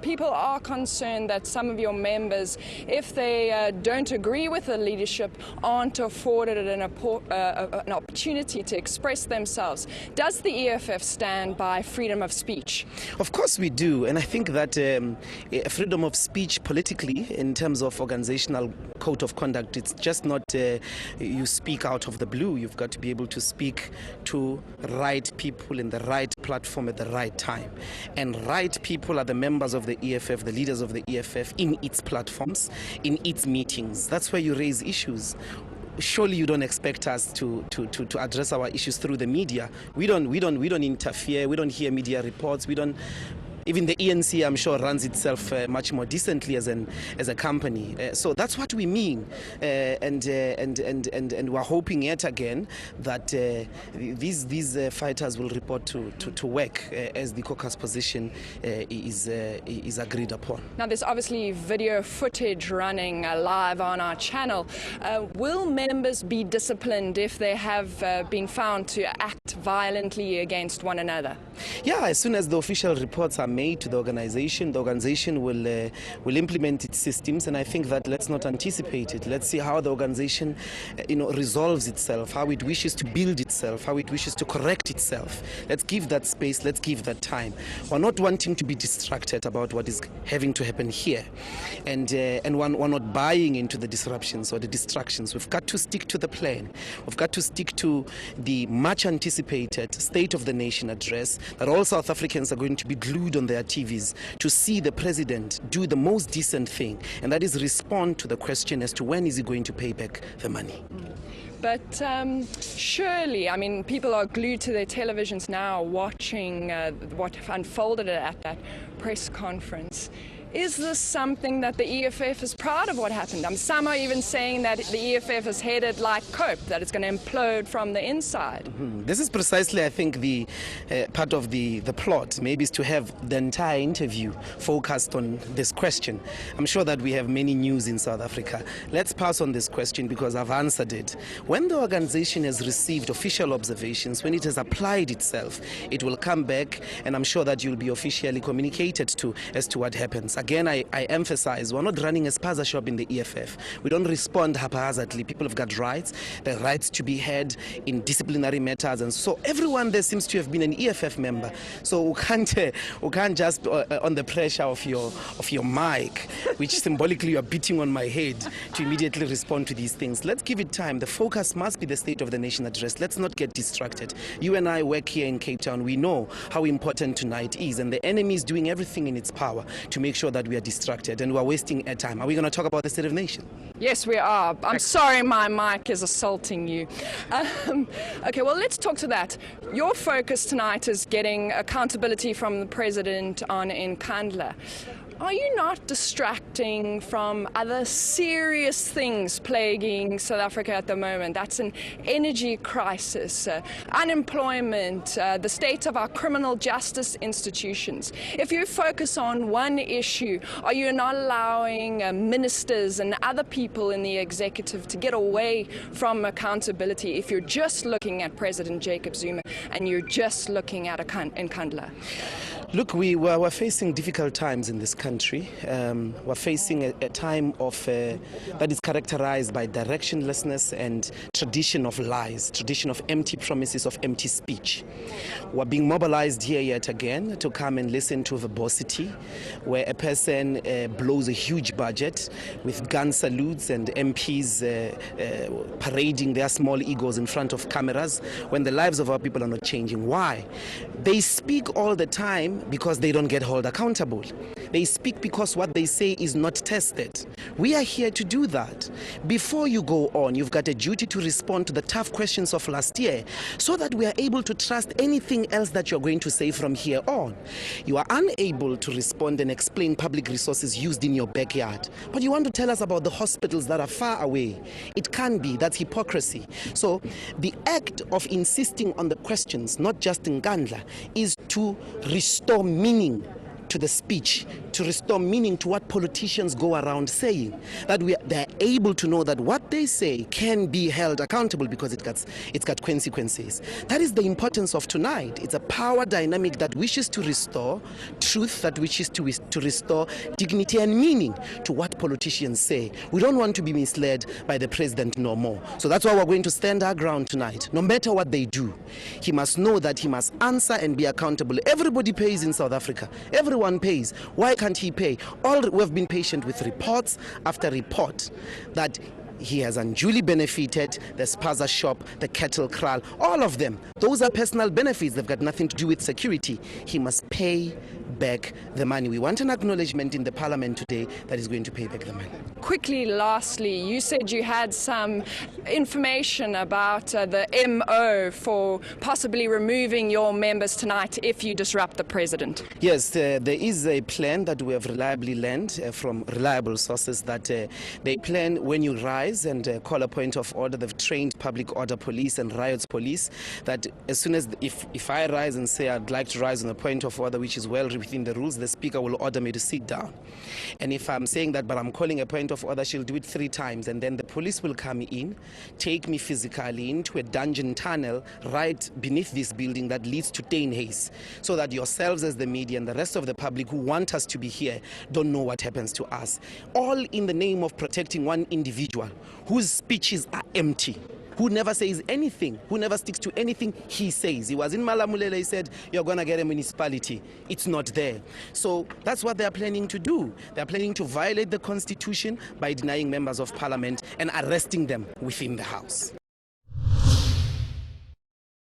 people are concerned that some of your members, if they don't agree with the leadership, aren't afforded an opportunity to express themselves. Does the EFF stand by freedom of speech? Of course we do, and I think that freedom of speech politically, in terms of organizational code of conduct, it's just not you speak out of the blue. You've got to be able to speak to right people in the right platform at the right time. And right people are the members of the EFF, the leaders of the EFF in its platforms, in its meetings. That's where you raise issues. Surely you don't expect us to address our issues through the media. We don't interfere. We don't hear media reports. Even the eNCA, I'm sure, runs itself much more decently as a company. So that's what we mean, and we're hoping yet again that these fighters will report to work as the caucus position is agreed upon. Now, there's obviously video footage running live on our channel. Will members be disciplined if they have been found to act violently against one another? Yeah, as soon as the official reports are made to the organization will implement its systems, and I think that let's not anticipate it. Let's see how the organization resolves itself, how it wishes to build itself, how it wishes to correct itself. Let's give that space, let's give that time. We're not wanting to be distracted about what is having to happen here, and we're not buying into the disruptions or the distractions. We've got to stick to the plan. We've got to stick to the much anticipated State of the Nation address that all South Africans are going to be glued on their TVs to see the president do the most decent thing, and that is respond to the question as to when is he going to pay back the money. But surely, I mean, people are glued to their televisions now watching what unfolded at that press conference. Is this something that the EFF is proud of what happened? Some are even saying that the EFF is headed like Cope, that it's going to implode from the inside. This is precisely, I think, the part of the plot, maybe, is to have the entire interview focused on this question. I'm sure that we have many news in South Africa. Let's pass on this question because I've answered it. When the organization has received official observations, when it has applied itself, it will come back, and I'm sure that you'll be officially communicated to as to what happens. Again, I emphasize, we're not running a spaza shop in the EFF. We don't respond haphazardly. People have got rights, the rights to be heard in disciplinary matters, and so everyone there seems to have been an EFF member. So we can't just on the pressure of your mic, which symbolically you are beating on my head, to immediately respond to these things. Let's give it time. The focus must be the State of the Nation address. Let's not get distracted. You and I work here in Cape Town. We know how important tonight is, and the enemy is doing everything in its power to make sure that we are distracted and we are wasting airtime. Are we going to talk about the State of the Nation? Yes, we are. I'm sorry my mic is assaulting you. Okay, well, let's talk to that. Your focus tonight is getting accountability from the President on eNCA. Are you not distracting from other serious things plaguing South Africa at the moment? That's an energy crisis, unemployment, the state of our criminal justice institutions. If you focus on one issue, are you not allowing ministers and other people in the executive to get away from accountability if you're just looking at President Jacob Zuma and you're just looking at eNCA? Look, we're facing difficult times in this country. We're facing a time of that is characterized by directionlessness and tradition of lies, tradition of empty promises, of empty speech. We're being mobilized here yet again to come and listen to verbosity, where a person blows a huge budget with gun salutes and MPs parading their small egos in front of cameras when the lives of our people are not changing. Why? They speak all the time because they don't get held accountable. They speak because what they say is not tested. We are here to do that. Before you go on, you've got a duty to respond to the tough questions of last year so that we are able to trust anything else that you're going to say from here on. You are unable to respond and explain public resources used in your backyard, but you want to tell us about the hospitals that are far away. It can't be. That's hypocrisy. So the act of insisting on the questions, not just in Nkandla, is to restore meaning to the speech, to restore meaning to what politicians go around saying, that they're able to know that what they say can be held accountable because it's got consequences. That is the importance of tonight. It's a power dynamic that wishes to restore truth, that wishes to restore dignity and meaning to what politicians say. We don't want to be misled by the president no more. So that's why we're going to stand our ground tonight. No matter what they do, he must know that he must answer and be accountable. Everybody pays in South Africa. Everyone pays. Why can't he pay? We've been patient with reports after report that he has unduly benefited the spaza shop, the cattle kraal, all of them. Those are personal benefits. They've got nothing to do with security. He must pay back the money. We want an acknowledgement in the parliament today that he's going to pay back the money. Quickly, lastly, you said you had some information about the MO for possibly removing your members tonight if you disrupt the president. Yes, there is a plan that we have reliably learned from reliable sources that they plan when you rise and call a point of order. They've trained public order police and riots police that as soon as, if I rise and say I'd like to rise on a point of order which is well within the rules, the speaker will order me to sit down. And if I'm saying that but I'm calling a point of order, she'll do it 3 times, and then the police will come in, take me physically into a dungeon tunnel right beneath this building that leads to Hayes, so that yourselves as the media and the rest of the public who want us to be here don't know what happens to us. All in the name of protecting one individual whose speeches are empty, who never says anything, who never sticks to anything he says. He was in Malamulele, he said, you're going to get a municipality. It's not there. So that's what they're planning to do. They're planning to violate the constitution by denying members of parliament and arresting them within the house.